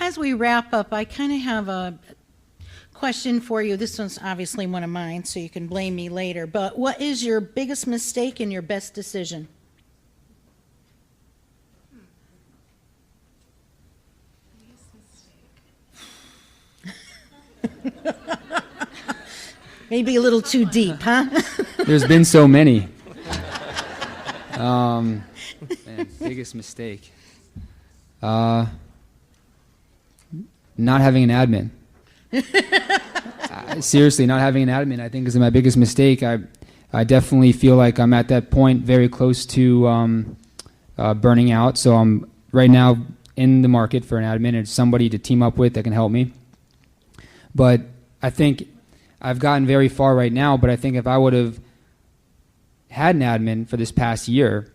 As we wrap up, I kind of have a question for you. This one's obviously one of mine, so you can blame me later. But what is your biggest mistake and your best decision? Biggest mistake. Maybe a little too deep, huh? There's been so many. Man, biggest mistake. Not having an admin. Seriously, not having an admin, I think, is my biggest mistake. I definitely feel like I'm at that point very close to burning out. So I'm right now in the market for an admin and somebody to team up with that can help me. But I think I've gotten very far right now, but I think if I would have had an admin for this past year,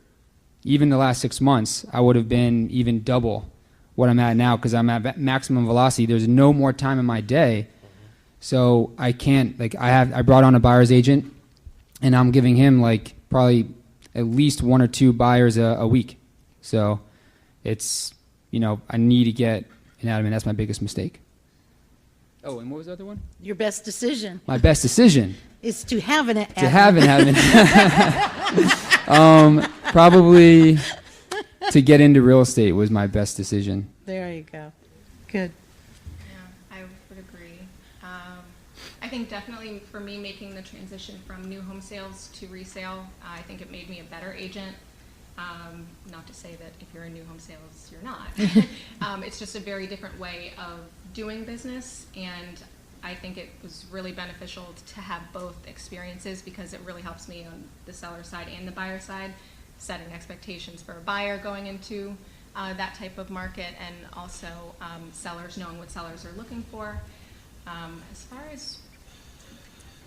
even the last 6 months, I would have been even double what I'm at now because I'm at maximum velocity. There's no more time in my day. So I can't, I brought on a buyer's agent and I'm giving him probably at least 1 or 2 buyers a week. So it's, I need to get an admin. That's my biggest mistake. Oh, and what was the other one? Your best decision. My best decision is to have an admin. To have an admin. Probably to get into real estate was my best decision. There you go. Good. Yeah, I would agree. I think definitely for me making the transition from new home sales to resale, I think it made me a better agent. Not to say that if you're in new home sales, you're not. It's just a very different way of doing business, and I think it was really beneficial to have both experiences because it really helps me on the seller side and the buyer side, setting expectations for a buyer going into that type of market, and also sellers knowing what sellers are looking for. As far as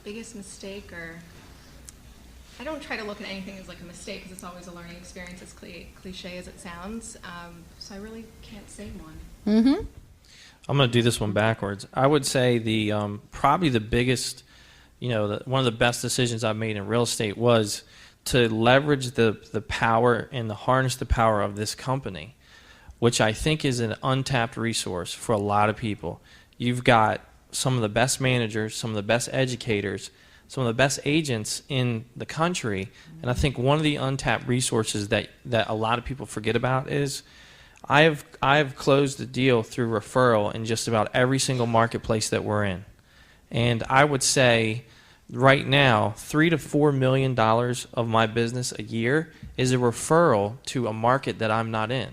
biggest mistake, I don't try to look at anything as like a mistake because it's always a learning experience, as cliche as it sounds. So I really can't say one. Mm-hmm. I'm going to do this one backwards. I would say probably the biggest, one of the best decisions I've made in real estate was to leverage the power and harness the power of this company, which I think is an untapped resource for a lot of people. You've got some of the best managers, some of the best educators, some of the best agents in the country, and I think one of the untapped resources that a lot of people forget about is I have closed the deal through referral in just about every single marketplace that we're in. And I would say right now, $3 to $4 million of my business a year is a referral to a market that I'm not in.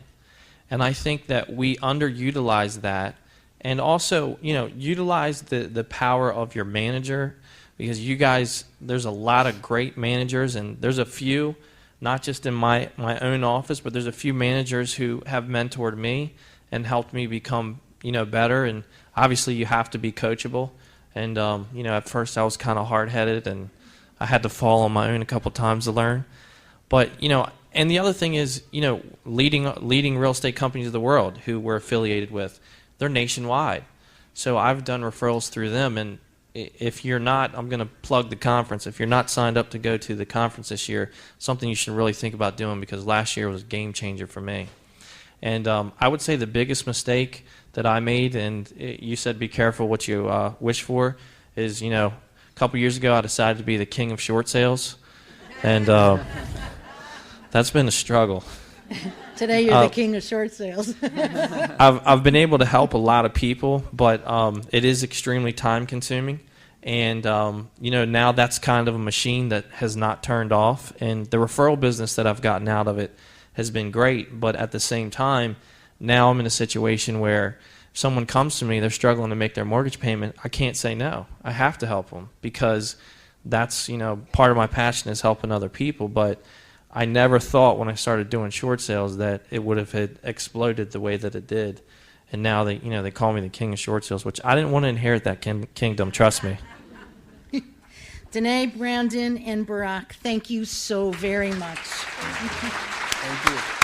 And I think that we underutilize that, and also, utilize the power of your manager, because you guys, there's a lot of great managers, and there's a few, not just in my own office, but there's a few managers who have mentored me and helped me become, better. And obviously you have to be coachable. And, at first I was kind of hard-headed and I had to fall on my own a couple times to learn. But, and the other thing is, leading real estate companies of the world who we're affiliated with, they're nationwide. So I've done referrals through them, and if you're not, I'm going to plug the conference. If you're not signed up to go to the conference this year, something you should really think about doing, because last year was a game changer for me. And I would say the biggest mistake that I made, and you said be careful what you wish for, is, a couple years ago I decided to be the king of short sales. And that's been a struggle. Today you're the king of short sales. I've been able to help a lot of people, but it is extremely time consuming. And, now that's kind of a machine that has not turned off. And the referral business that I've gotten out of it has been great. But at the same time, now I'm in a situation where if someone comes to me, they're struggling to make their mortgage payment, I can't say no. I have to help them, because that's, part of my passion is helping other people. But I never thought when I started doing short sales that it would have had exploded the way that it did. And now they call me the king of short sales, which I didn't want to inherit that kingdom, trust me. Danai, Brandon, and Barak, thank you so very much. Thank you.